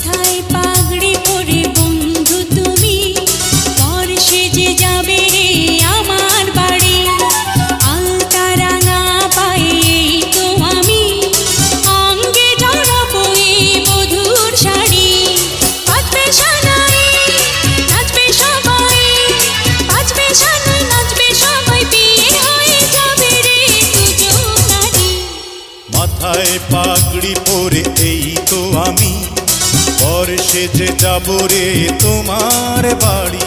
মাথায় পাগড়ি পরে বন্ধু তুমি পর সেজে যাবে রে আমার বাড়ি। আলতা রাঙা পায়ে এই তো আমি অঙ্গে জড়াবো এই বধূর শাড়ি। বাজবে সানাই নাচবে সবাই, বাজবে সানাই নাচবে সবাই, বিয়ে হয়ে যাবে রে দুজন নারী। মাথায় পাগড়ি পরে এই তো আমি পর সেজে যাব রে তোমার বাড়ি।